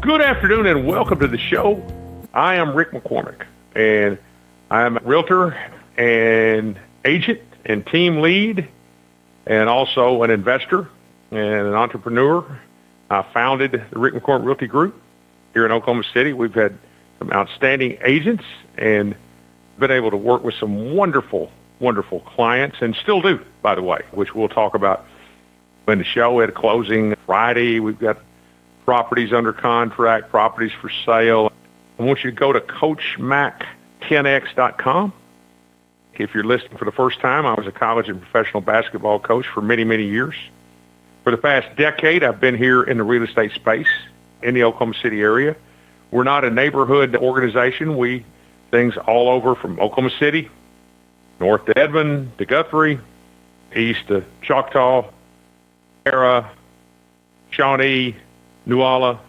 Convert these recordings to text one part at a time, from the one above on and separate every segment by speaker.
Speaker 1: Good afternoon and welcome to the show. I am Rick McCormick, and I'm a realtor and agent and team lead and also an investor and an entrepreneur. I founded the Rick McCormick Realty Group here in Oklahoma City. We've had some outstanding agents and been able to work with some wonderful, wonderful clients, and still do, by the way, which we'll talk about in the show. At a closing Friday, we've got properties under contract, properties for sale. I want you to go to CoachMac10x.com. If you're listening for the first time, I was a college and professional basketball coach for many, many years. For the past decade, I've been here in the real estate space in the Oklahoma City area. We're not a neighborhood organization. We things all over from Oklahoma City, north to Edmond, to Guthrie, east to Choctaw, Era, Shawnee, Newalla,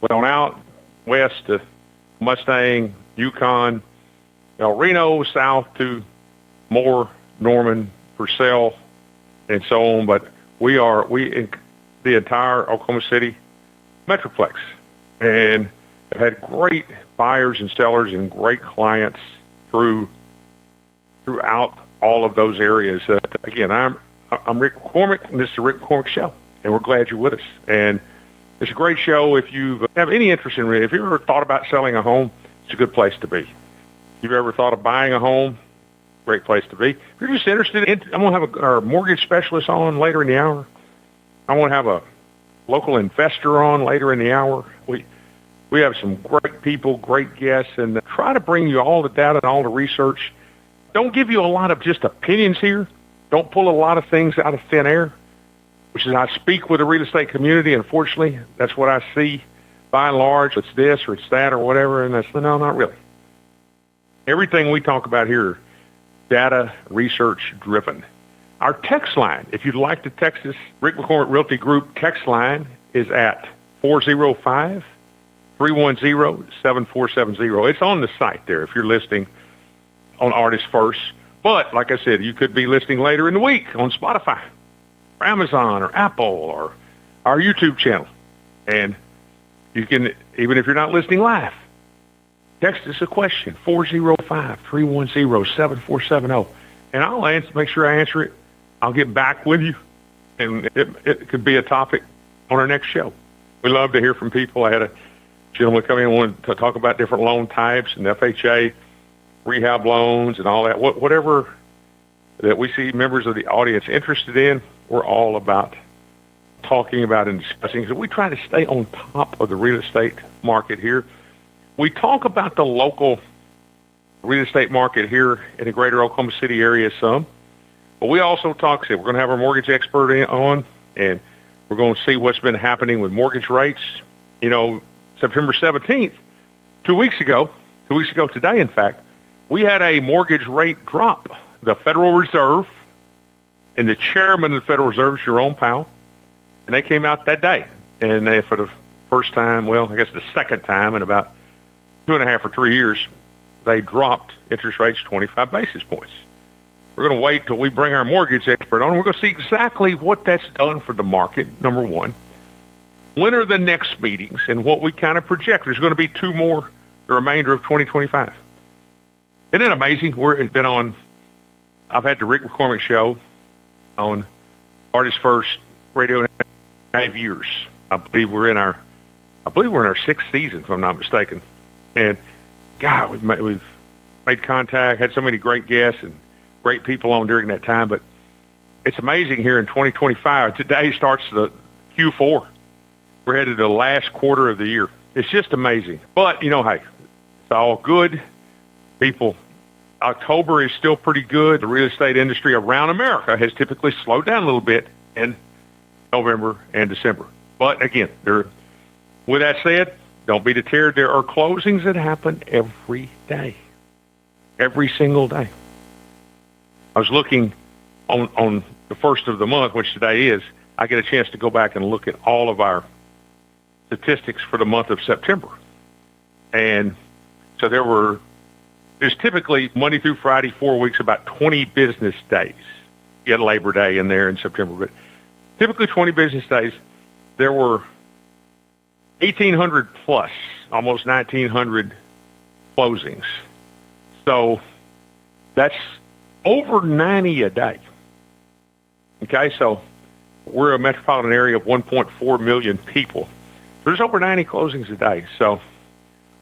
Speaker 1: went on out west to Mustang, Yukon, El Reno, south to Moore, Norman, Purcell, and so on. But we in the entire Oklahoma City metroplex, and have had great buyers and sellers and great clients throughout all of those areas. Again, I'm Rick McCormick, and this is the Rick McCormick Show, and we're glad you're with us. And it's a great show. If you have any interest in it, if you've ever thought about selling a home, it's a good place to be. If you've ever thought of buying a home, great place to be. If you're just interested in, I'm going to have our mortgage specialist on later in the hour. I want to have a local investor on later in the hour. We have some great people, great guests, and try to bring you all the data and all the research. Don't give you a lot of just opinions here. Don't pull a lot of things out of thin air, which is I speak with the real estate community. Unfortunately, that's what I see by and large. It's this or it's that or whatever, and that's, no, not really. Everything we talk about here, data, research driven. Our text line, if you'd like to text us, Rick McCormick Realty Group text line is at 405-310-7470. It's on the site there if you're listening on Artist First. But like I said, you could be listening later in the week on Spotify, or Amazon, or Apple, or our YouTube channel. And you can, even if you're not listening live, text us a question, 405-310-7470. And I'll make sure I answer it. I'll get back with you. And it could be a topic on our next show. We love to hear from people. I had a gentleman come in and wanted to talk about different loan types and FHA, rehab loans, and all that. Whatever that we see members of the audience interested in, we're all about talking about and discussing, because we try to stay on top of the real estate market here. We talk about the local real estate market here in the greater Oklahoma City area some, but we also talk, we're going to have our mortgage expert on, and we're going to see what's been happening with mortgage rates. You know, September 17th, 2 weeks ago today, in fact, we had a mortgage rate drop. The Federal Reserve and the chairman of the Federal Reserve, Jerome Powell, and they came out that day, and they, for the first time, well, I guess the second time in about 2.5 or 3 years, they dropped interest rates 25 basis points. We're going to wait till we bring our mortgage expert on. We're going to see exactly what that's done for the market, number one. When are the next meetings and what we kind of project? There's going to be two more the remainder of 2025. Isn't it amazing? I've had the Rick McCormick Show on Artist First Radio 5 years. I believe we're in our sixth season, if I'm not mistaken. And God, we've made contact, had so many great guests and great people on during that time. But it's amazing here in 2025. Today starts the Q4. We're headed to the last quarter of the year. It's just amazing. But, hey, it's all good. People, October is still pretty good. The real estate industry around America has typically slowed down a little bit in November and December. But, again, with that said, don't be deterred. There are closings that happen every day, every single day. I was looking on the first of the month, which today is. I get a chance to go back and look at all of our statistics for the month of September. And so there's typically Monday through Friday, 4 weeks, about 20 business days. You had Labor Day in there in September, but typically 20 business days. There were 1,800 plus, almost 1,900 closings. So that's over 90 a day. Okay, so we're a metropolitan area of 1.4 million people. There's over 90 closings a day. So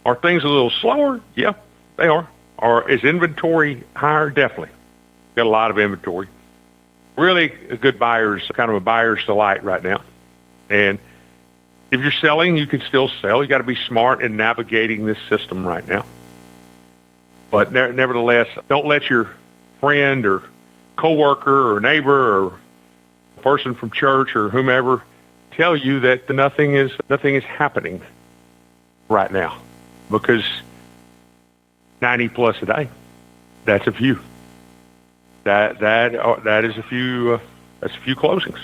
Speaker 1: are things a little slower? Yeah, they are. Or is inventory higher? Definitely. Got a lot of inventory. Really a good buyer's, kind of a buyer's delight right now. And if you're selling, you can still sell. You got to be smart in navigating this system right now. But nevertheless, don't let your friend or coworker or neighbor or person from church or whomever tell you that nothing is happening right now, because 90 plus a day, that's a few. That is a few. That's a few closings.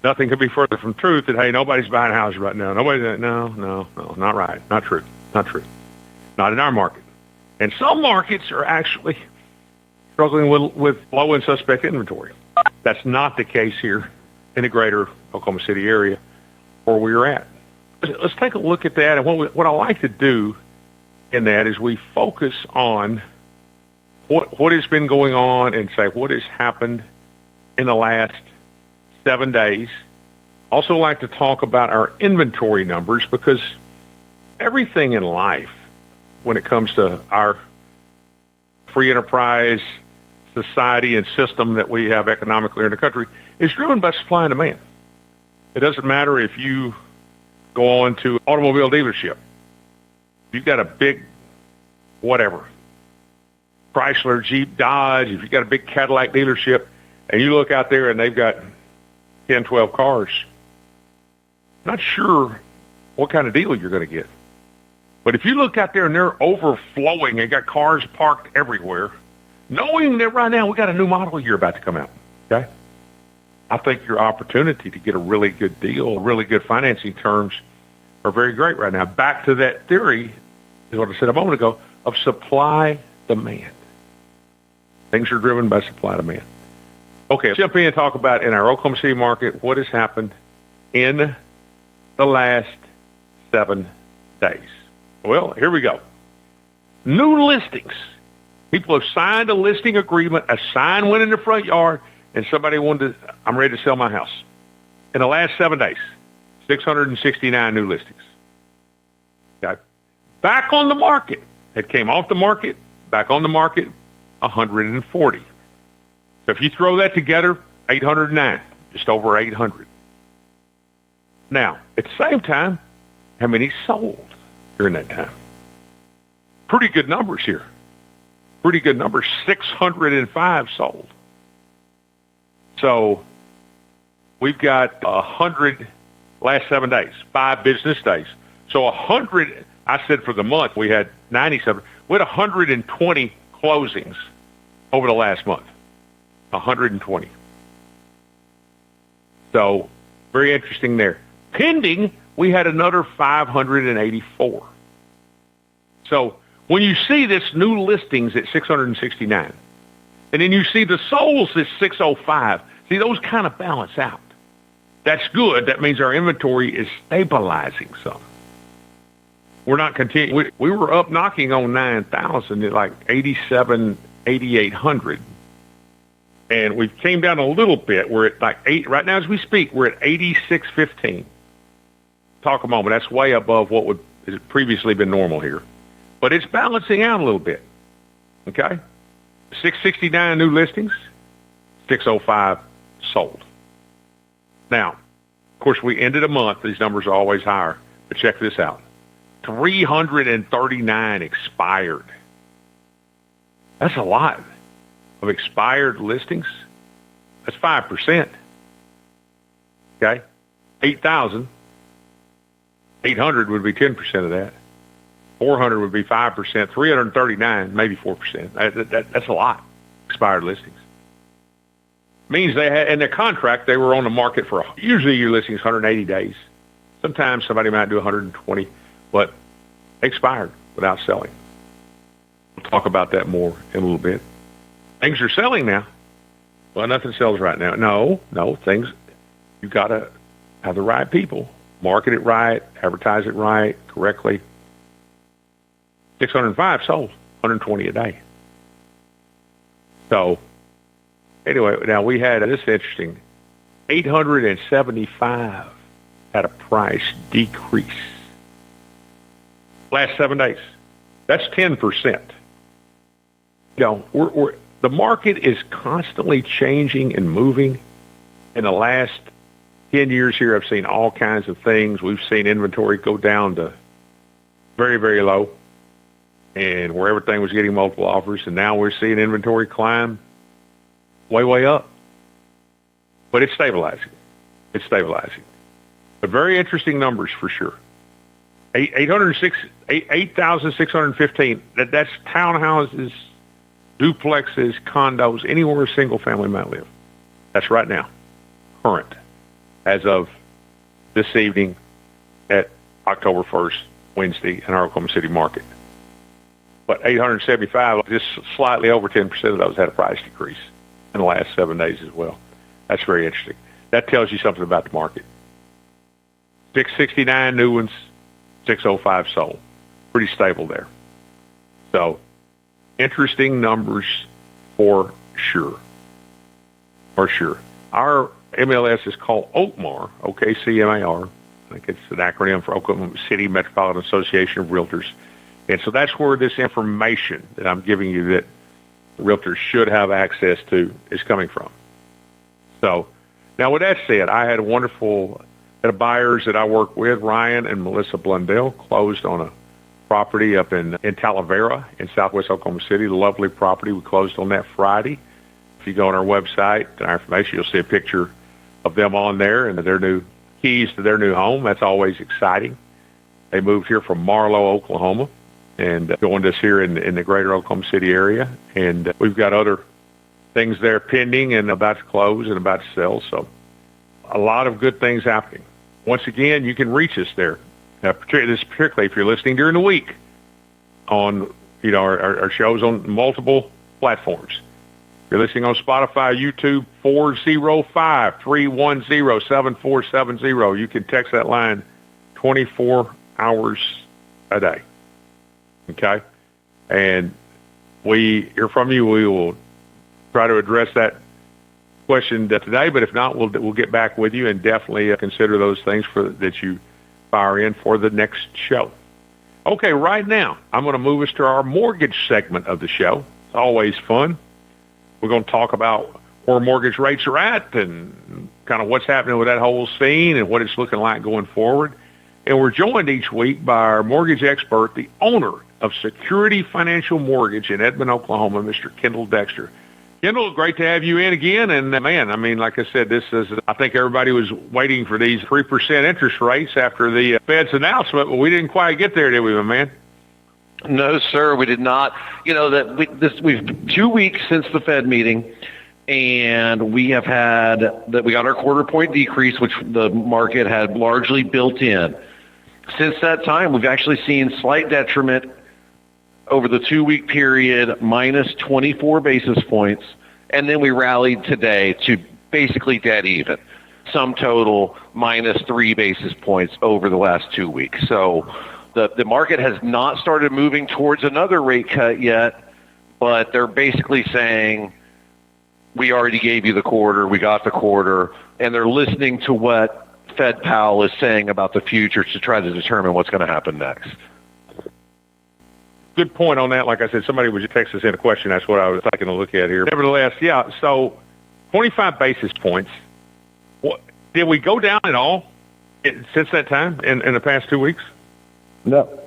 Speaker 1: Nothing could be further from truth. That, hey, nobody's buying houses right now. No, not right, not true, not in our market. And some markets are actually struggling with low and suspect inventory. That's not the case here in the greater Oklahoma City area where we're at. Let's take a look at that. And what I like to do in that is we focus on what has been going on and say what has happened in the last 7 days. Also like to talk about our inventory numbers, because everything in life, when it comes to our free enterprise society and system that we have economically in the country, is driven by supply and demand. It doesn't matter if you go on to automobile dealership. You've got a big whatever, Chrysler, Jeep, Dodge, if you've got a big Cadillac dealership and you look out there and they've got 10, 12 cars, not sure what kind of deal you're going to get. But if you look out there and they're overflowing and got cars parked everywhere, knowing that right now we got a new model year about to come out, okay? I think your opportunity to get a really good deal, really good financing terms are very great right now. Back to that theory, is what I said a moment ago, of supply demand. Things are driven by supply demand. Okay, let's jump in and talk about in our Oklahoma City market what has happened in the last 7 days. Well, here we go. New listings. People have signed a listing agreement, a sign went in the front yard, and somebody wanted to, I'm ready to sell my house. In the last 7 days, 669 new listings. Okay. Back on the market. It came off the market, back on the market, 140. So if you throw that together, 809, just over 800. Now, at the same time, how many sold during that time? Pretty good numbers here. Pretty good numbers. 605 sold. So we've got 100 last 7 days, 5 business days. So 100, I said for the month, we had 97. We had 120 closings over the last month. 120. So very interesting there. Pending, we had another 584. So when you see this new listings at 669, and then you see the solds at 605, see, those kind of balance out. That's good. That means our inventory is stabilizing some. We're not continuing. We were up knocking on 9,000 at like 87, 8,800. And we came down a little bit. We're at like 8, right now as we speak, we're at 8615. Talk a moment. That's way above what would has previously been normal here. But it's balancing out a little bit. Okay? 669 new listings, 605 sold. Now, of course, we ended a month. These numbers are always higher. But check this out. 339 expired. That's a lot of expired listings. That's 5%. Okay? 8,000. 800 would be 10% of that. 400 would be 5%. 339, maybe 4%. That's a lot. Expired listings. Means they had, in their contract, they were on the market for, usually your listing is 180 days. Sometimes somebody might do 120, but expired without selling. We'll talk about that more in a little bit. Things are selling now. Well, nothing sells right now. No, things, you got to have the right people market it right, advertise it right, correctly. 605 sold, 120 a day. So, anyway, now we had, this is interesting, 875 had a price decrease. Last 7 days. That's 10%. The market is constantly changing and moving. In the last 10 years here, I've seen all kinds of things. We've seen inventory go down to very, very low, and where everything was getting multiple offers, and now we're seeing inventory climb way, way up. But it's stabilizing. It's stabilizing. But very interesting numbers for sure. 8,615. That's townhouses, duplexes, condos, anywhere a single family might live. That's right now, current, as of this evening at October 1st, Wednesday, in our Oklahoma City market. But 875, just slightly over 10% of those had a price decrease in the last 7 days as well. That's very interesting. That tells you something about the market. 669 new ones, 605 sold. Pretty stable there. So, interesting numbers for sure. For sure. Our MLS is called OCMAR, OKCMAR. I think it's an acronym for Oklahoma City Metropolitan Association of Realtors. And so that's where this information that I'm giving you that realtors should have access to is coming from. So, now with that said, I had a wonderful set of buyers that I work with, Ryan and Melissa Blundell, closed on a property up in Talavera in southwest Oklahoma City. Lovely property. We closed on that Friday. If you go on our website and our information, you'll see a picture of them on there and their new keys to their new home. That's always exciting. They moved here from Marlow, Oklahoma, and joined us here in the greater Oklahoma City area. And we've got other things there pending and about to close and about to sell. So a lot of good things happening. Once again, you can reach us there. Particularly if you're listening during the week on, our shows on multiple platforms. If you're listening on Spotify, YouTube, 405-310-7470. You can text that line 24 hours a day. Okay? And we hear from you. We will try to address that question today, but if not, we'll get back with you and definitely consider those things that you fire in for the next show. Okay, right now, I'm going to move us to our mortgage segment of the show. It's always fun. We're going to talk about where mortgage rates are at and kind of what's happening with that whole scene and what it's looking like going forward. And we're joined each week by our mortgage expert, the owner of Security Financial Mortgage in Edmond, Oklahoma, Mr. Kendal Dexter. Kendal, great to have you in again. And man, like I said, I think everybody was waiting for these 3% interest rates after the Fed's announcement, but we didn't quite get there, did we, my man?
Speaker 2: No, sir, we did not. We've 2 weeks since the Fed meeting, and we got our quarter point decrease, which the market had largely built in. Since that time, we've actually seen slight detriment over the 2 week period, minus 24 basis points, and then we rallied today to basically dead even. Sum total minus 3 basis points over the last 2 weeks. So the market has not started moving towards another rate cut yet, but they're basically saying, we already gave you the quarter, we got the quarter, and they're listening to what Fed Powell is saying about the future to try to determine what's going to happen next.
Speaker 1: Good point on that. Like I said, somebody was texting us in a question. That's what I was taking a look at here. Nevertheless, yeah, so 25 basis points. Did we go down at all since that time in the past 2 weeks?
Speaker 2: No.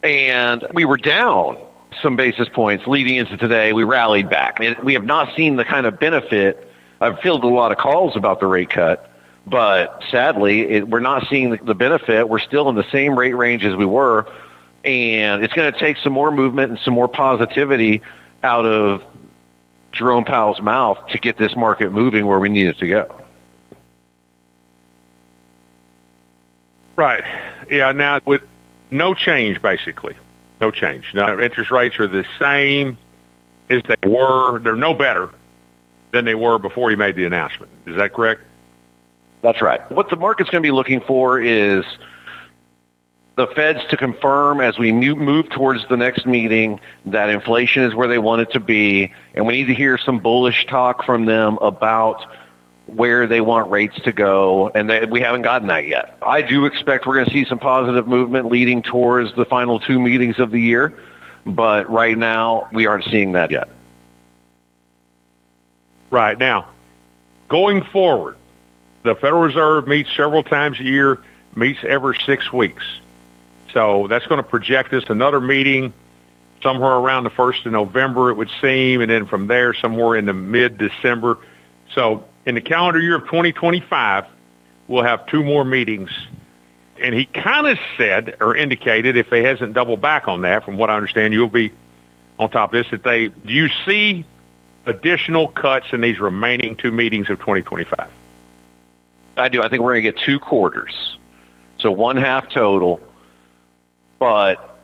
Speaker 2: And we were down some basis points leading into today. We rallied back. We have not seen the kind of benefit. I've fielded a lot of calls about the rate cut, but sadly, we're not seeing the benefit. We're still in the same rate range as we were. And it's going to take some more movement and some more positivity out of Jerome Powell's mouth to get this market moving where we need it to go.
Speaker 1: Right. Yeah, now with no change, basically. No change. Now, interest rates are the same as they were. They're no better than they were before he made the announcement. Is that correct?
Speaker 2: That's right. What the market's going to be looking for is the Feds to confirm as we move towards the next meeting that inflation is where they want it to be, and we need to hear some bullish talk from them about where they want rates to go, and we haven't gotten that yet. I do expect we're going to see some positive movement leading towards the final two meetings of the year, but right now we aren't seeing that yet.
Speaker 1: Right. Now, going forward, the Federal Reserve meets several times a year, meets every 6 weeks. So that's going to project us another meeting somewhere around the 1st of November, it would seem, and then from there somewhere in the mid-December. So in the calendar year of 2025, we'll have 2 more meetings. And he kind of said or indicated, if he hasn't doubled back on that, from what I understand, you'll be on top of this, that do you see additional cuts in these remaining 2 meetings of 2025?
Speaker 2: I do. I think we're going to get 2 quarters. So 1/2 total. But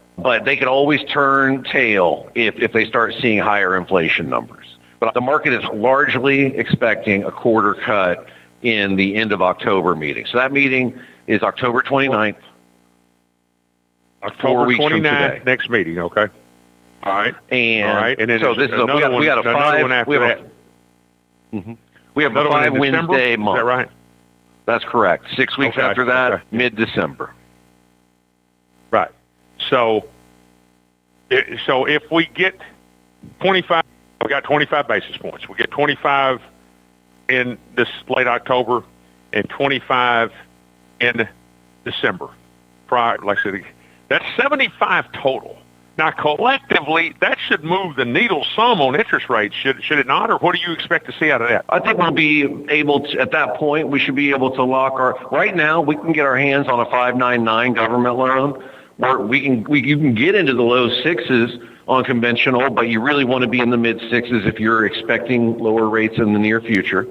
Speaker 2: they can always turn tail if they start seeing higher inflation numbers. But the market is largely expecting a quarter cut in the end of October meeting. So that meeting is October 29th.
Speaker 1: October 29th, next meeting, okay. All right.
Speaker 2: And then so this is we got a 5 we have we have a 5 Wednesday month.
Speaker 1: Is that right?
Speaker 2: That's correct. 6 weeks after that, mid-December.
Speaker 1: Right. So if we get 25, we got 25 basis points. We get 25 in this late October and 25 in December. Like I said, that's 75 total. Now, collectively, that should move the needle some on interest rates, should it not? Or what do you expect to see out of that?
Speaker 2: I think we'll be able to, at that point, we should be able to lock right now, we can get our hands on a 5.99 government loan, where you can get into the low 6s on conventional, but you really want to be in the mid 6s if you're expecting lower rates in the near future.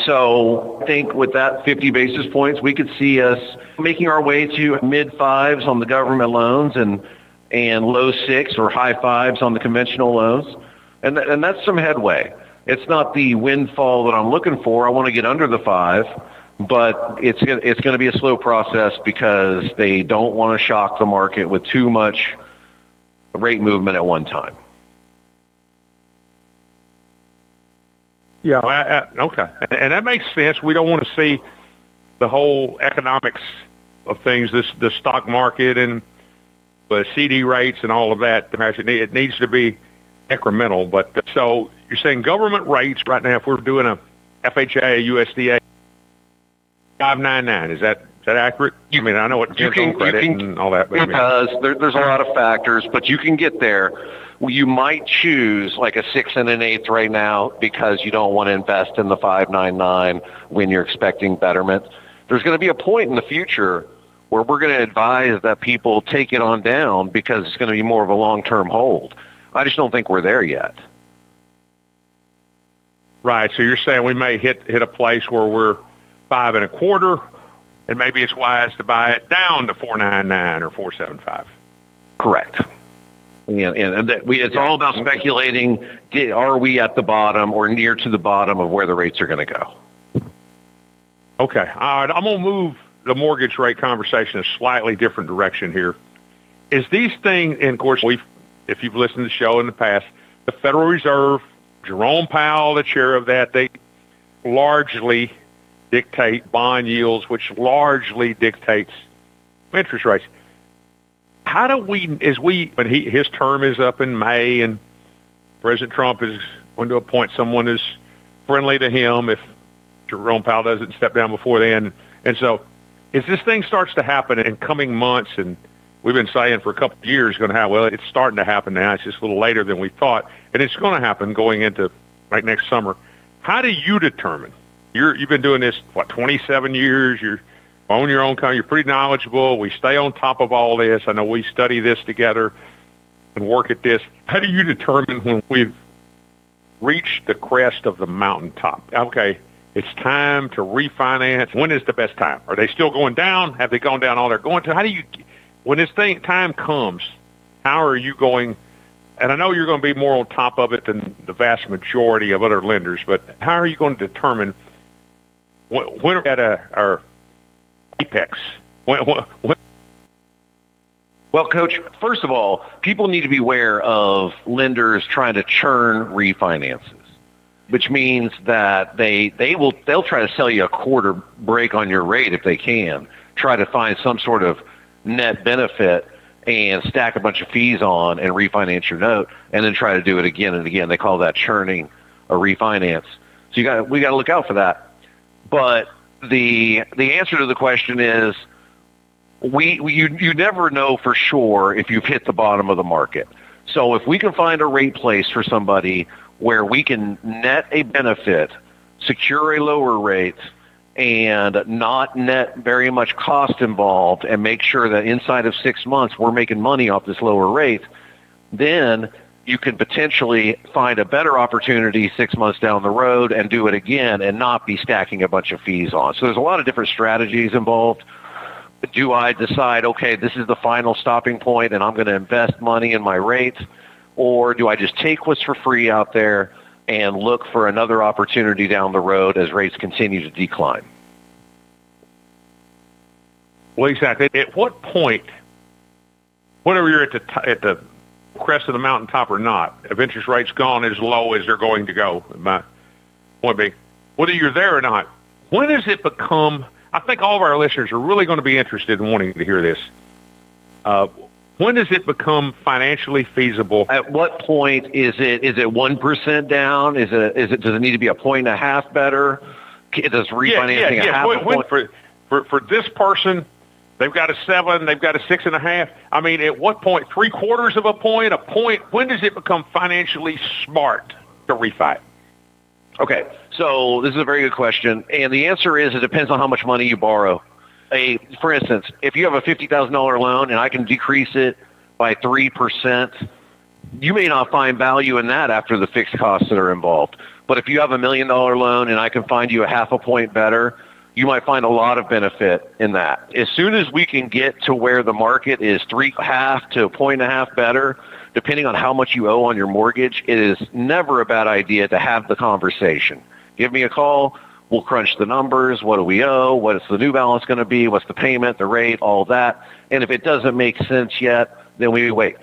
Speaker 2: So I think with that 50 basis points, we could see us making our way to mid 5s on the government loans and low 6 or high 5s on the conventional loans. And that's some headway. It's not the windfall that I'm looking for. I want to get under the 5, but it's going to be a slow process because they don't want to shock the market with too much rate movement at one time.
Speaker 1: Yeah, okay. And that makes sense. We don't want to see the whole economics of things, the stock market and the CD rates and all of that. It needs to be incremental. But so you're saying government rates right now, if we're doing a FHA, USDA, 5.99, is that accurate? I mean, I know it depends on credit and all that. But
Speaker 2: because there's a lot of factors, but you can get there. You might choose like a 6 1/8 right now because you don't want to invest in the 5.99 when you're expecting betterment. There's going to be a point in the future where we're going to advise that people take it on down because it's going to be more of a long-term hold. I just don't think we're there yet.
Speaker 1: Right. So you're saying we may hit a place where we're 5 1/4, and maybe it's wise to buy it down to 4.99 or 4.75.
Speaker 2: Correct. It's all about speculating. Are we at the bottom or near to the bottom of where the rates are going to go?
Speaker 1: Okay. All right. I'm going to move the mortgage rate conversation a slightly different direction here. Is these things, and of course, if you've listened to the show in the past, the Federal Reserve, Jerome Powell, the chair of that, they largely dictate bond yields, which largely dictates interest rates. How do when his term is up in May and President Trump is going to appoint someone who's friendly to him if Jerome Powell doesn't step down before then. And so as this thing starts to happen in coming months, and we've been saying for a couple of years it's starting to happen now. It's just a little later than we thought. And it's going to happen going into next summer. How do you determine? You've been doing this, 27 years. You're own your own company. You're pretty knowledgeable. We stay on top of all this. I know we study this together and work at this. How do you determine when we've reached the crest of the mountaintop? Okay, it's time to refinance. When is the best time? Are they still going down? Have they gone down all they're going to? When this time comes, how are you going? And I know you're going to be more on top of it than the vast majority of other lenders, but how are you going to determine when at our apex? When,
Speaker 2: Well, Coach, first of all, people need to be aware of lenders trying to churn refinances, which means that they'll try to sell you a quarter break on your rate if they can, try to find some sort of net benefit and stack a bunch of fees on and refinance your note, and then try to do it again and again. They call that churning a refinance. So we got to look out for that. But the answer to the question is, you never know for sure if you've hit the bottom of the market. So if we can find a rate place for somebody where we can net a benefit, secure a lower rate, and not net very much cost involved, and make sure that inside of 6 months we're making money off this lower rate, then you could potentially find a better opportunity 6 months down the road and do it again and not be stacking a bunch of fees on. So there's a lot of different strategies involved. Do I decide, okay, this is the final stopping point and I'm going to invest money in my rate? Or do I just take what's for free out there and look for another opportunity down the road as rates continue to decline?
Speaker 1: Well, exactly. At what point, whether you're at the crest of the mountaintop or not, if interest rates gone as low as they're going to go, my point being, whether you're there or not, when does it become? I think all of our listeners are really going to be interested in wanting to hear this. When does it become financially feasible?
Speaker 2: At what point is it 1% down? Does it need to be a 1.5 better? Does refinancing a half a point?
Speaker 1: For this person, they've got a 7, they've got a 6.5. I mean, at what point? 3/4 of a point, a point? When does it become financially smart to refi?
Speaker 2: Okay, so this is a very good question, and the answer is it depends on how much money you borrow. For instance, if you have a $50,000 loan and I can decrease it by 3%, you may not find value in that after the fixed costs that are involved. But if you have $1 million loan and I can find you a half a point better, you might find a lot of benefit in that. As soon as we can get to where the market is 3.5 to 1.5 better, depending on how much you owe on your mortgage, it is never a bad idea to have the conversation. Give me a call. We'll crunch the numbers. What do we owe? What is the new balance going to be? What's the payment, the rate, all that? And if it doesn't make sense yet, then we wait.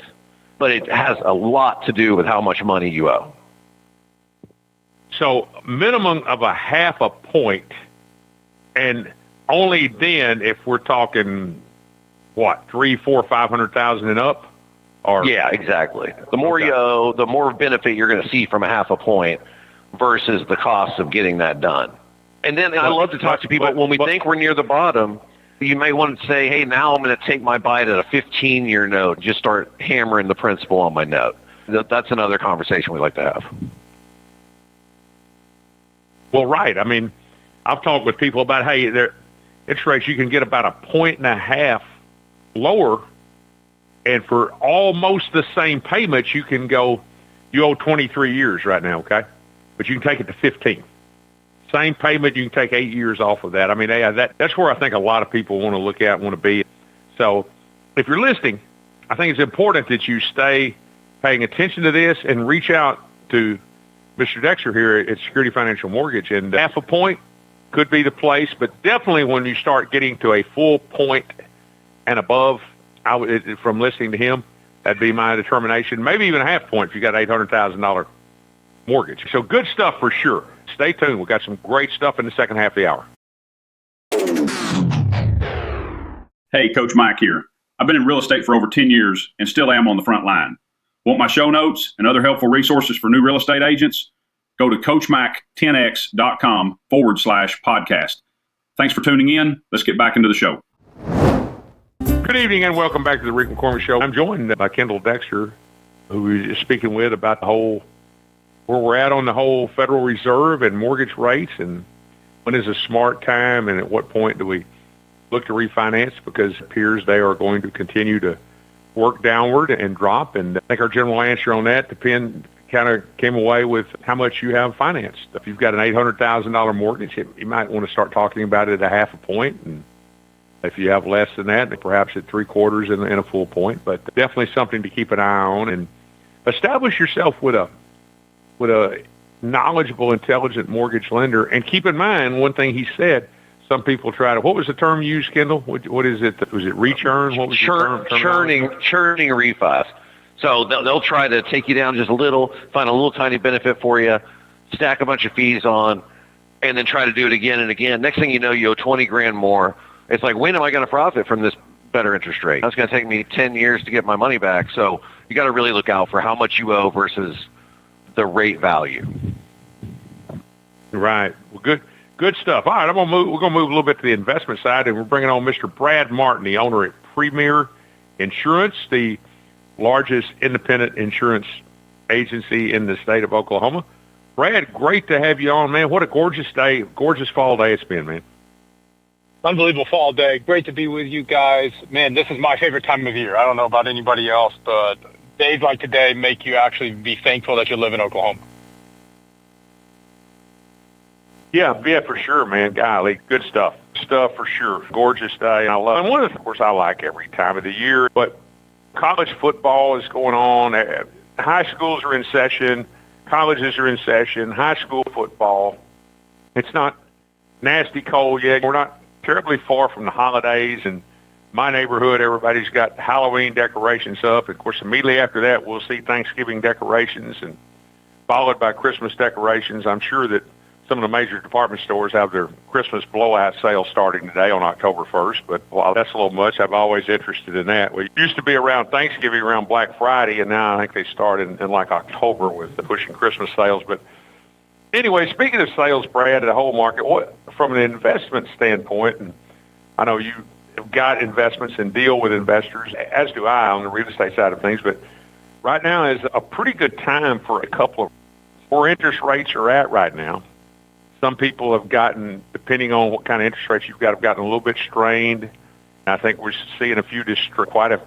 Speaker 2: But it has a lot to do with how much money you owe.
Speaker 1: So minimum of a half a point, and only then if we're talking, what, 300,000, 400,000, 500,000 and up? Or
Speaker 2: yeah, exactly. The more you owe, the more benefit you're going to see from a half a point versus the cost of getting that done. And then I love to talk to people when we think we're near the bottom. You may want to say, hey, now I'm going to take my bite at a 15-year note and just start hammering the principal on my note. That's another conversation we like to have.
Speaker 1: Well, right. I mean, I've talked with people about, hey, interest rates, you can get about 1.5 lower, and for almost the same payments, you can go, you owe 23 years right now, okay? But you can take it to 15. Same payment, you can take 8 years off of that. I mean, that's where I think a lot of people want to look at, want to be. So if you're listening, I think it's important that you stay paying attention to this and reach out to Mr. Dexter here at Security Financial Mortgage. And half a point could be the place, but definitely when you start getting to a full point and above, from listening to him, that'd be my determination. Maybe even a half point if you got $800,000 mortgage. So good stuff for sure. Stay tuned. We've got some great stuff in the second half of the hour.
Speaker 3: Hey, Coach Mike here. I've been in real estate for over 10 years and still am on the front line. Want my show notes and other helpful resources for new real estate agents? Go to CoachMac10x.com/podcast. Thanks for tuning in. Let's get back into the show.
Speaker 1: Good evening and welcome back to the Rick McCormick Show. I'm joined by Kendal Dexter, who is speaking with about the whole, where we're at on the whole Federal Reserve and mortgage rates, and when is a smart time, and at what point do we look to refinance, because it appears they are going to continue to work downward and drop. And I think our general answer on that kind of came away with how much you have financed. If you've got an $800,000 mortgage, you might want to start talking about it at a half a point, and if you have less than that, perhaps at 3/4 and a full point. But definitely something to keep an eye on, and establish yourself with a knowledgeable, intelligent mortgage lender. And keep in mind, one thing he said, some people try to, what was the term you used, Kendall? What is it? Was it rechurn? What was the term?
Speaker 2: Churning refis. So they'll try to take you down just a little, find a little tiny benefit for you, stack a bunch of fees on, and then try to do it again and again. Next thing you know, you owe 20 grand more. It's like, when am I going to profit from this better interest rate? That's going to take me 10 years to get my money back. So you got to really look out for how much you owe versus the rate value.
Speaker 1: Right. Well, good stuff. All right, we're going to move a little bit to the investment side, and we're bringing on Mr. Brad Martin, the owner at Premier Insurance, the largest independent insurance agency in the state of Oklahoma. Brad, great to have you on, man. What a gorgeous day, gorgeous fall day it's been, man.
Speaker 4: Unbelievable fall day. Great to be with you guys. Man, this is my favorite time of year. I don't know about anybody else, but days like today make you actually be thankful that you live in Oklahoma.
Speaker 1: Yeah, for sure, man. Golly, good stuff. Stuff for sure. Gorgeous day. I love, and one of the, of course, I like every time of the year, but college football is going on. High schools are in session. Colleges are in session. High school football. It's not nasty cold yet. We're not terribly far from the holidays. And my neighborhood, everybody's got Halloween decorations up. Of course, immediately after that, we'll see Thanksgiving decorations and followed by Christmas decorations. I'm sure that some of the major department stores have their Christmas blowout sale starting today on October 1st, but while that's a little much, I'm always interested in that. We used to be around Thanksgiving, around Black Friday, and now I think they start in like October with the pushing Christmas sales. But anyway, speaking of sales, Brad, the whole market, what from an investment standpoint, and I know you have got investments and deal with investors, as do I on the real estate side of things, but right now is a pretty good time for a couple of where interest rates are at right now. Some people have gotten, depending on what kind of interest rates you've got, have gotten a little bit strained. I think we're seeing quite a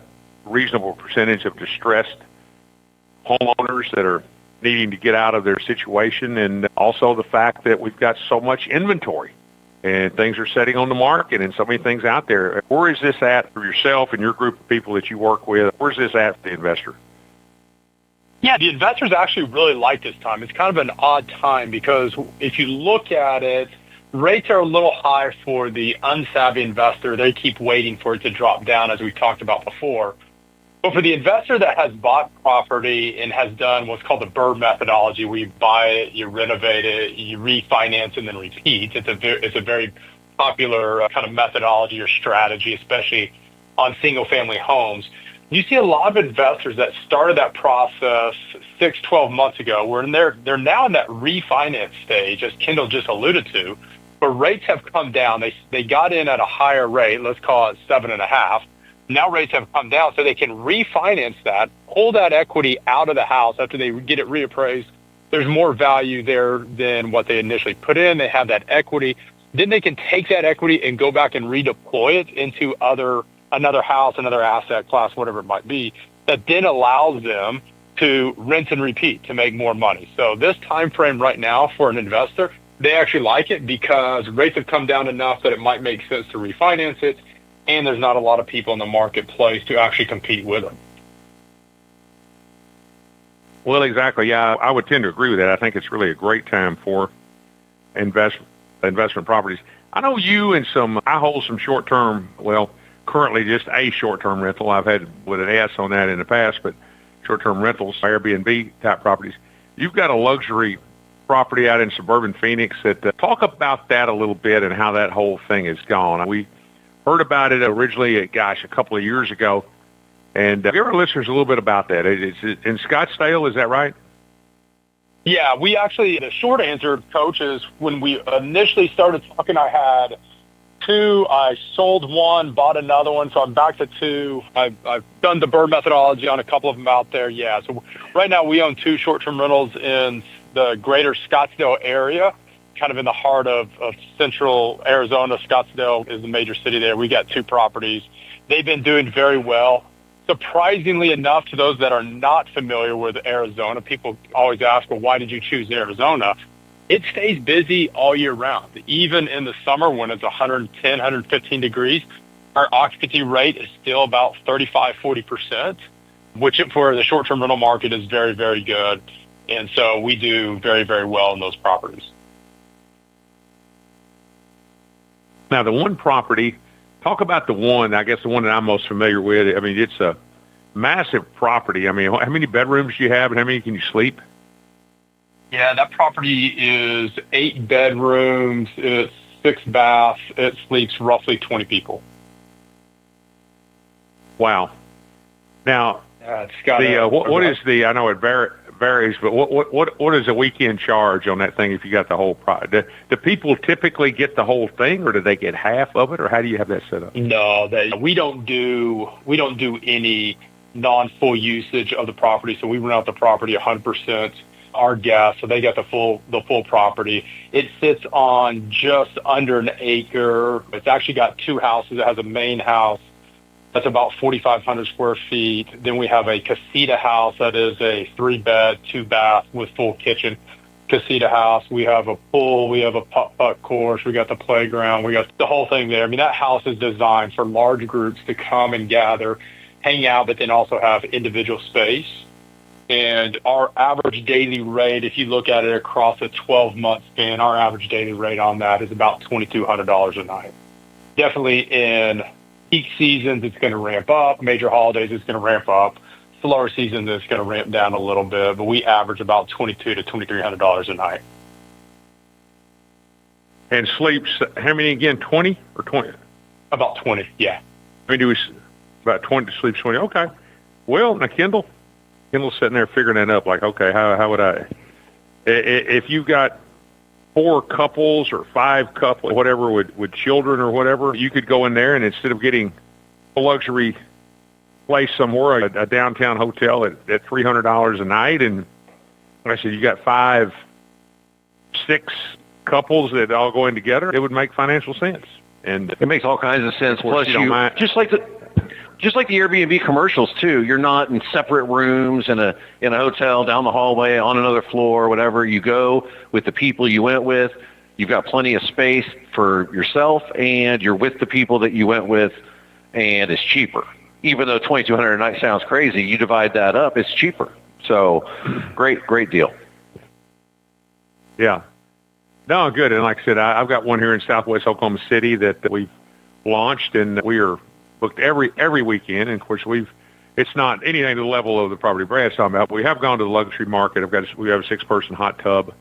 Speaker 1: reasonable percentage of distressed homeowners that are needing to get out of their situation, and also the fact that we've got so much inventory and things are setting on the market and so many things out there. Where is this at for yourself and your group of people that you work with? Where's this at for the investor?
Speaker 4: Yeah, the investors actually really like this time. It's kind of an odd time because if you look at it, rates are a little high for the unsavvy investor. They keep waiting for it to drop down, as we talked about before. But for the investor that has bought property and has done what's called the BRRRR methodology, where you buy it, you renovate it, you refinance, and then repeat, it's a very popular kind of methodology or strategy, especially on single-family homes. You see a lot of investors that started that process 6-12 months ago, where they're now in that refinance stage, as Kendall just alluded to, where rates have come down. They got in at a higher rate, let's call it 7.5. Now rates have come down, so they can refinance that, pull that equity out of the house after they get it reappraised. There's more value there than what they initially put in. They have that equity. Then they can take that equity and go back and redeploy it into another house, another asset class, whatever it might be, that then allows them to rinse and repeat to make more money. So this time frame right now for an investor, they actually like it because rates have come down enough that it might make sense to refinance it, and there's not a lot of people in the marketplace to actually compete with them.
Speaker 1: Well, exactly. Yeah, I would tend to agree with that. I think it's really a great time for investment properties. I know you and I hold some short-term, currently just a short-term rental. I've had with an S on that in the past, but short-term rentals, Airbnb type properties. You've got a luxury property out in suburban Phoenix. Talk about that a little bit and how that whole thing has gone. We heard about it originally, a couple of years ago. And give our listeners a little bit about that. It's in Scottsdale, is that right?
Speaker 4: Yeah, the short answer, Coach, is when we initially started talking, I had 2. I sold 1, bought another one, so I'm back to 2. I've done the BRRRR methodology on a couple of them out there. Yeah, so right now we own 2 short-term rentals in the greater Scottsdale area, kind of in the heart of central Arizona. Scottsdale is the major city there. We got 2 properties. They've been doing very well. Surprisingly enough, to those that are not familiar with Arizona, people always ask, well, why did you choose Arizona? It stays busy all year round. Even in the summer when it's 110, 115 degrees, our occupancy rate is still about 35-40%, which for the short-term rental market is very, very good. And so we do very, very well in those properties.
Speaker 1: Now, the one property, talk about the one, I guess the one that I'm most familiar with. I mean, it's a massive property. I mean, how many bedrooms do you have and how many can you sleep?
Speaker 4: Yeah, that property is 8 bedrooms, it's 6 baths, it sleeps roughly 20 people.
Speaker 1: Wow. Now,
Speaker 4: It's got
Speaker 1: what is the, I know it varies, but what is a weekend charge on that thing if you got the whole product? Do people typically get the whole thing, or do they get half of it, or how do you have that set up?
Speaker 4: No, we don't do any non-full usage of the property, so we rent out the property 100%. Our guests, so they get the full property. It sits on just under an acre. It's actually got 2 houses. It has a main house that's about 4,500 square feet. Then we have a casita house that is a 3-bed, 2-bath with full kitchen casita house. We have a pool. We have a putt-putt course. We got the playground. We got the whole thing there. I mean, that house is designed for large groups to come and gather, hang out, but then also have individual space. And our average daily rate, if you look at it across a 12-month span, our average daily rate on that is about $2,200 a night. Definitely in peak seasons, it's going to ramp up. Major holidays, it's going to ramp up. Slower seasons, it's going to ramp down a little bit. But we average about $2,200 to $2,300 a night.
Speaker 1: And sleeps, how many again, 20 or 20?
Speaker 4: About 20, yeah.
Speaker 1: I mean, do we, about 20 to sleep 20? Okay. Well, now, Kendal's sitting there figuring that up, like, okay, how would I, if you've got 4 couples or 5 couples, whatever, with children or whatever, you could go in there and instead of getting a luxury place somewhere, a downtown hotel at $300 a night, and like I said, you got 5, 6 couples that all go in together, it would make financial sense. And
Speaker 2: it makes all kinds of sense. Plus,
Speaker 1: you
Speaker 2: just like the Airbnb commercials too, you're not in separate rooms in a hotel down the hallway on another floor, whatever. You go with the people you went with. You've got plenty of space for yourself, and you're with the people that you went with, and it's cheaper. Even though $2,200 a night sounds crazy, you divide that up, it's cheaper. So, great deal.
Speaker 1: Yeah. No, good. And like I said, I've got one here in Southwest Oklahoma City that we've launched, and we are booked every weekend. And of course, it's not anything to the level of the property Brad's talking about, but we have gone to the luxury market. We have a 6-person hot tub.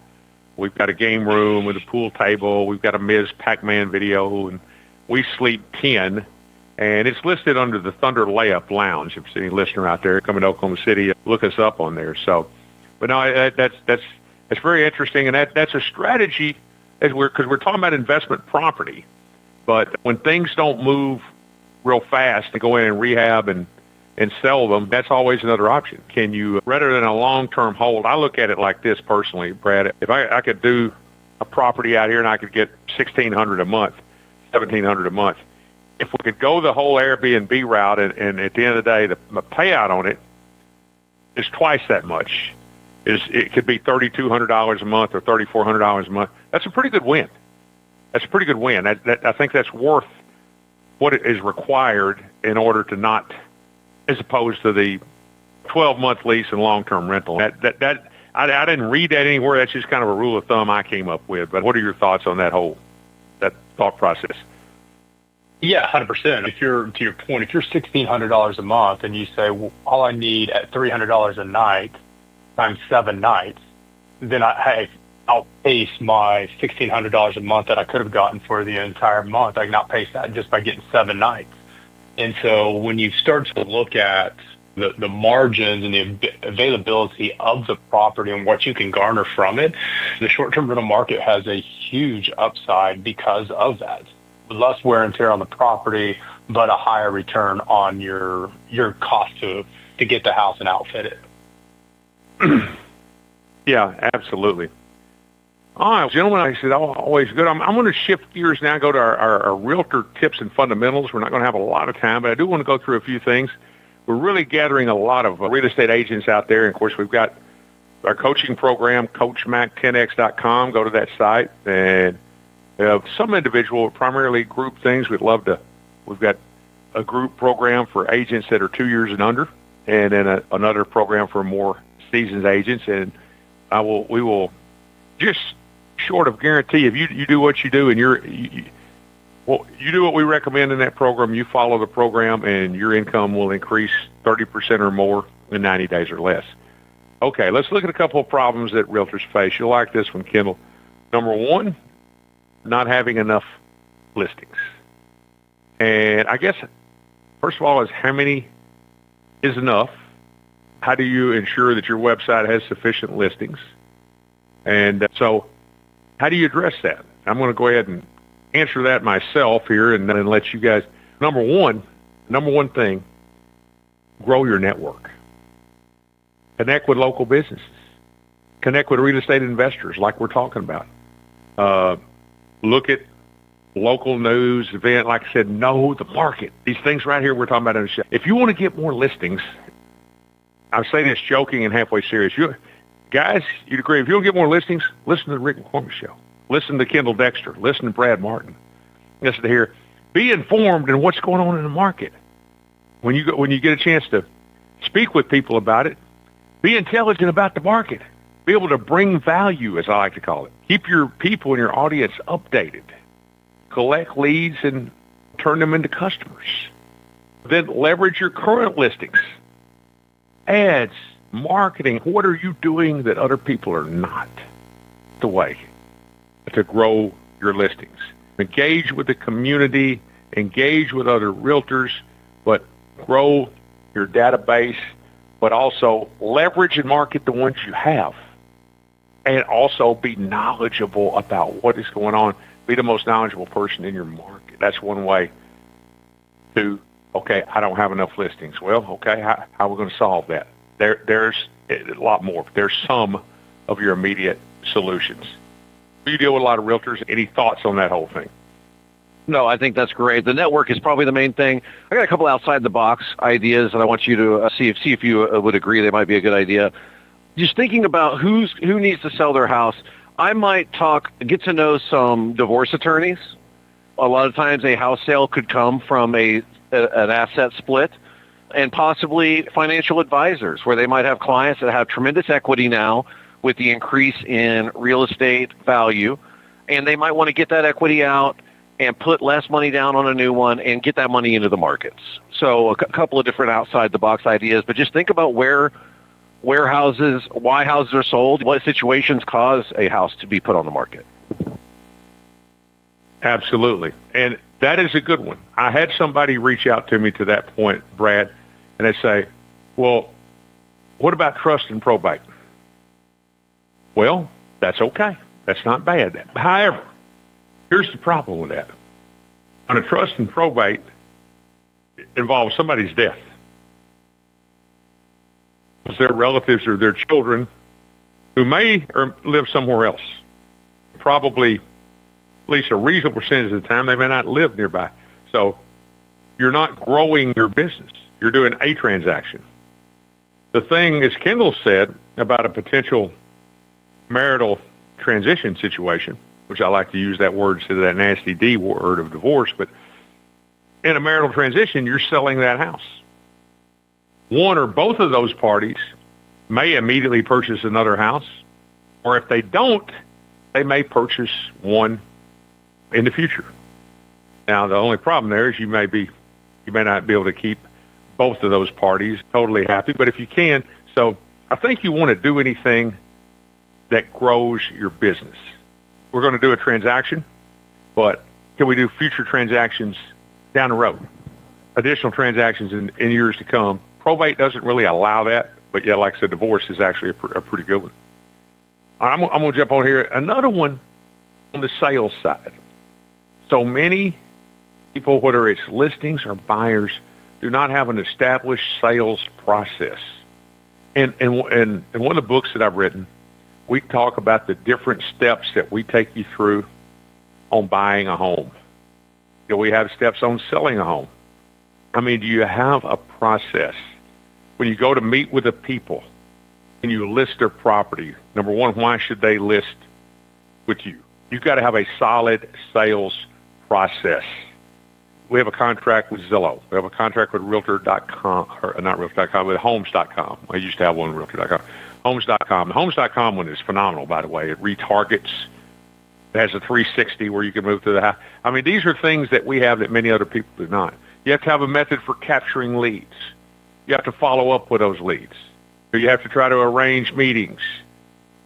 Speaker 1: We've got a game room with a pool table. We've got a Ms. Pac-Man video, and we sleep 10. And it's listed under the Thunder Layup Lounge. If there's any listener out there coming to Oklahoma City, look us up on there. So, but no, that's very interesting, and that's a strategy because we're talking about investment property. But when things don't move real fast and go in and rehab and sell them, that's always another option. Can you, rather than a long-term hold, I look at it like this personally, Brad. If I could do a property out here and I could get $1,600 a month, $1,700 a month, if we could go the whole Airbnb route and at the end of the day, the payout on it is twice that much. It could be $3,200 a month or $3,400 a month. That's a pretty good win. That's a pretty good win. I think that's worth what is required in order to not, as opposed to the 12-month lease and long-term rental. I didn't read that anywhere. That's just kind of a rule of thumb I came up with. But what are your thoughts on that thought process?
Speaker 4: Yeah, 100%. If you're, to your point, if you're $1,600 a month and you say, well, all I need at $300 a night times 7 nights, then I'll outpace my $1,600 a month that I could have gotten for the entire month. I can outpace that just by getting 7 nights. And so when you start to look at the margins and the availability of the property and what you can garner from it, the short-term rental market has a huge upside because of that. Less wear and tear on the property, but a higher return on your cost to get the house and outfit it.
Speaker 1: Yeah, absolutely. All right, gentlemen, I said always good. I'm going to shift gears now, go to our realtor tips and fundamentals. We're not going to have a lot of time, but I do want to go through a few things. We're really gathering a lot of real estate agents out there. And, of course, we've got our coaching program, CoachMac10x.com. Go to that site. And some individual, primarily group things, we've got a group program for agents that are 2 years and under, and then another program for more seasoned agents. And we will just short of guarantee if you do what you do and you do what we recommend in that program, you follow the program, and your income will increase 30% or more in 90 days or less. Okay, let's look at a couple of problems that realtors face. You'll like this one, Kendall. Number one, not having enough listings. And I guess, first of all, is how many is enough? How do you ensure that your website has sufficient listings? And so how do you address that? I'm going to go ahead and answer that myself here and then let you guys. Number one thing, grow your network. Connect with local businesses. Connect with real estate investors like we're talking about. Look at local news, event, like I said, know the market. These things right here we're talking about in the show. If you want to get more listings, I say this joking and halfway serious. Guys, you'd agree, if you want to get more listings, listen to the Rick McCormick Show. Listen to Kendal Dexter. Listen to Brad Martin. Listen to here. Be informed in what's going on in the market. When you get a chance to speak with people about it, be intelligent about the market. Be able to bring value, as I like to call it. Keep your people and your audience updated. Collect leads and turn them into customers. Then leverage your current listings. Ads, marketing. What are you doing that other people are not? The way to grow your listings. Engage with the community, engage with other realtors, but grow your database, but also leverage and market the ones you have. And also be knowledgeable about what is going on. Be the most knowledgeable person in your market. That's one way to, okay, I don't have enough listings. Well, okay, how are we going to solve that? There's a lot more. There's some of your immediate solutions. You deal with a lot of realtors. Any thoughts on that whole thing?
Speaker 2: No, I think that's great. The network is probably the main thing. I got a couple outside the box ideas, and I want you to see if you would agree they might be a good idea. Just thinking about who needs to sell their house. I might get to know some divorce attorneys. A lot of times a house sale could come from an asset split, and possibly financial advisors where they might have clients that have tremendous equity now with the increase in real estate value, and they might want to get that equity out and put less money down on a new one and get that money into the markets. So a couple of different outside-the-box ideas, but just think about why houses are sold, what situations cause a house to be put on the market.
Speaker 1: Absolutely. And that is a good one. I had somebody reach out to me to that point, Brad, and they say, well, what about trust and probate? Well, that's okay. That's not bad. However, here's the problem with that. On a trust and probate, it involves somebody's death. It's their relatives or their children who may or live somewhere else. Probably at least a reasonable percentage of the time, they may not live nearby. So you're not growing your business. You're doing a transaction. The thing, as Kendall said, about a potential marital transition situation, which I like to use that word instead of that nasty D word of divorce, but in a marital transition, you're selling that house. One or both of those parties may immediately purchase another house, or if they don't, they may purchase one in the future. Now, the only problem there is you may not be able to keep both of those parties totally happy, but if you can, so I think you want to do anything that grows your business. We're going to do a transaction, but can we do future transactions down the road? Additional transactions in years to come. Probate doesn't really allow that, but yeah, like I said, divorce is actually a pretty good one. I'm going to jump on here. Another one on the sales side. So many people, whether it's listings or buyers, do not have an established sales process. And one of the books that I've written, we talk about the different steps that we take you through on buying a home. We have steps on selling a home. I mean, do you have a process? When you go to meet with the people and you list their property, number one, why should they list with you? You've got to have a solid sales process. We have a contract with Zillow. We have a contract with Realtor.com, or not Realtor.com, with Homes.com. I used to have one with Realtor.com. Homes.com. The Homes.com one is phenomenal, by the way. It retargets. It has a 360 where you can move to the house. I mean, these are things that we have that many other people do not. You have to have a method for capturing leads. You have to follow up with those leads. You have to try to arrange meetings.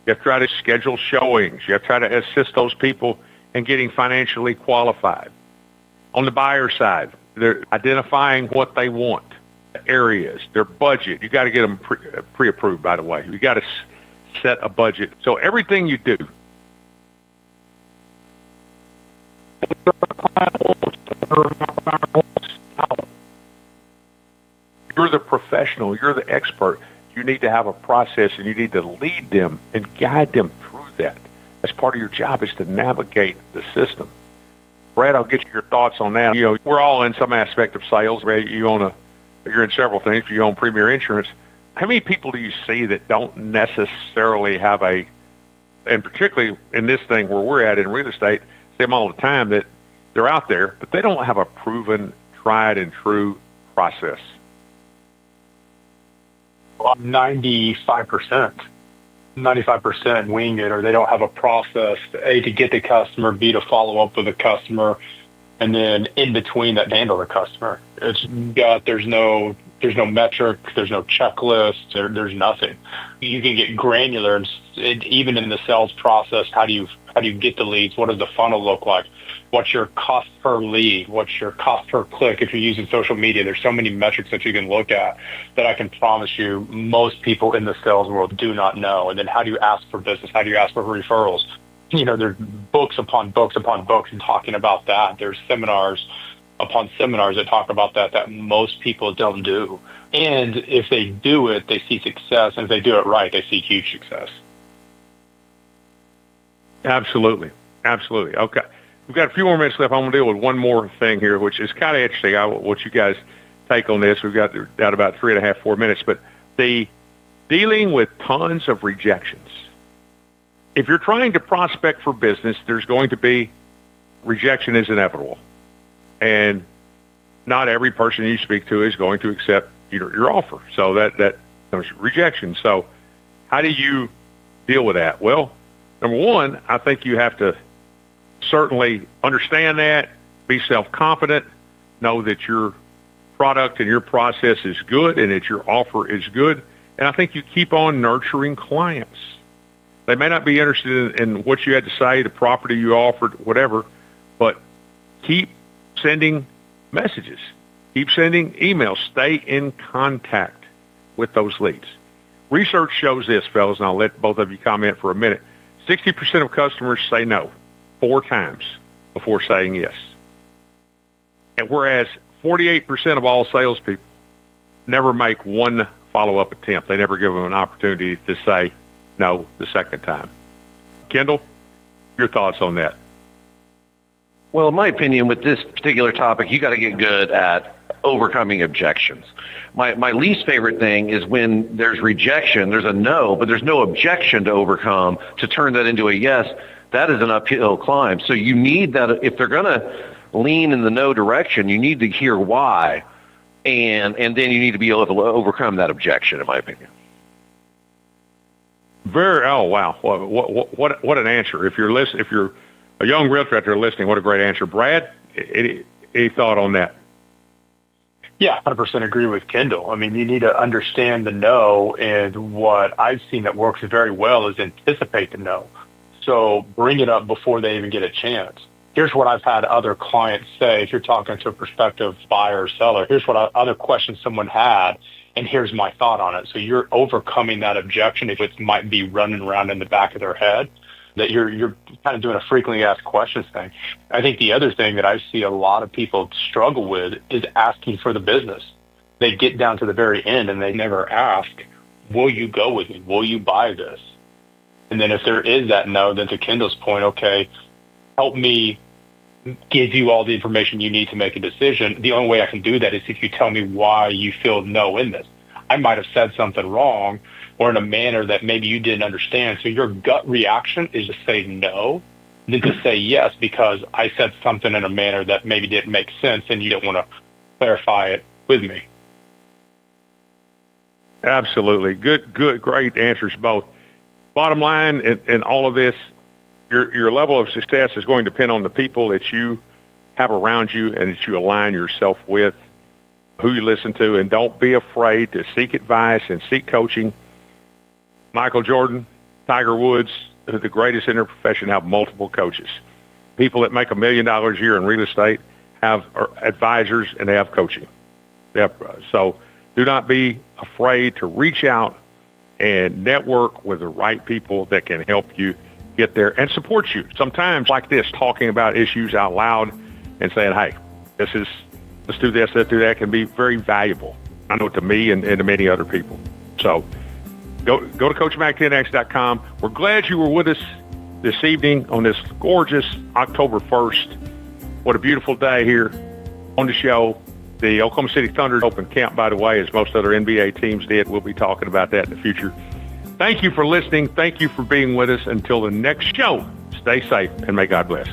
Speaker 1: You have to try to schedule showings. You have to try to assist those people in getting financially qualified. On the buyer side, they're identifying what they want, the areas, their budget. You got to get them pre-approved, by the way. You got to set a budget. So everything you do, you're the professional, you're the expert. You need to have a process, and you need to lead them and guide them through that. That's part of your job, is to navigate the system. Brad, I'll get your thoughts on that. You know, we're all in some aspect of sales. Brad, you're in several things. You own Premier Insurance. How many people do you see that don't necessarily have and particularly in this thing where we're at in real estate, see them all the time, that they're out there, but they don't have a proven, tried and true process?
Speaker 4: 95% wing it, or they don't have a process, A, to get the customer, B, to follow up with the customer, and then in between that, to handle the customer. There's no metric, there's no checklist, there's nothing. You can get granular, and even in the sales process, how do you get the leads? What does the funnel look like? What's your cost per lead? What's your cost per click? If you're using social media, there's so many metrics that you can look at that I can promise you most people in the sales world do not know. And then how do you ask for business? How do you ask for referrals? You know, there's books upon books upon books talking about that. There's seminars upon seminars that talk about that most people don't do. And if they do it, they see success. And if they do it right, they see huge success.
Speaker 1: Absolutely. Absolutely. Okay. We've got a few more minutes left. I'm going to deal with one more thing here, which is kind of interesting. What you guys take on this. We've got about 3.5, 4 minutes, but the dealing with tons of rejections. If you're trying to prospect for business, there's going to be rejection is inevitable. And not every person you speak to is going to accept your offer. So that there's rejection. So how do you deal with that? Well, number one, I think you have to certainly understand that, be self-confident, know that your product and your process is good and that your offer is good. And I think you keep on nurturing clients. They may not be interested in what you had to say, the property you offered, whatever, but keep sending messages. Keep sending emails. Stay in contact with those leads. Research shows this, fellas, and I'll let both of you comment for a minute. 60% of customers say no 4 times before saying yes. And whereas 48% of all salespeople never make one follow-up attempt. They never give them an opportunity to say no the second time. Kendal, your thoughts on that?
Speaker 2: Well, in my opinion, with this particular topic, you got to get good at overcoming objections. My least favorite thing is when there's rejection, there's a no, but there's no objection to overcome to turn that into a yes. That is an uphill climb. So you need that. If they're going to lean in the no direction, you need to hear why, and then you need to be able to overcome that objection, in my opinion.
Speaker 1: Oh wow! What an answer! If you're a young realtor out there listening, what a great answer, Brad. Any thought on that?
Speaker 4: Yeah, 100% agree with Kendal. I mean, you need to understand the no, and what I've seen that works very well is anticipate the no. So bring it up before they even get a chance. Here's what I've had other clients say. If you're talking to a prospective buyer or seller, here's what other questions someone had, and here's my thought on it. So you're overcoming that objection if it might be running around in the back of their head, that you're kind of doing a frequently asked questions thing. I think the other thing that I see a lot of people struggle with is asking for the business. They get down to the very end and they never ask, will you go with me? Will you buy this? And then if there is that no, then to Kendal's point, okay, help me give you all the information you need to make a decision. The only way I can do that is if you tell me why you feel no in this. I might have said something wrong or in a manner that maybe you didn't understand. So your gut reaction is to say no, than to say yes because I said something in a manner that maybe didn't make sense and you didn't want to clarify it with me.
Speaker 1: Absolutely. Good, great answers both. Bottom line in all of this, your level of success is going to depend on the people that you have around you and that you align yourself with, who you listen to, and don't be afraid to seek advice and seek coaching. Michael Jordan, Tiger Woods, the greatest in their profession, have multiple coaches. People that make $1 million a year in real estate have advisors and they have coaching. So do not be afraid to reach out and network with the right people that can help you get there and support you. Sometimes like this, talking about issues out loud and saying, hey, let's do this, let's do that, can be very valuable. I know to me and to many other people. So go to CoachMac10X.com. We're glad you were with us this evening on this gorgeous October 1st. What a beautiful day here on the show. The Oklahoma City Thunder opened camp, by the way, as most other NBA teams did. We'll be talking about that in the future. Thank you for listening. Thank you for being with us. Until the next show, stay safe and may God bless.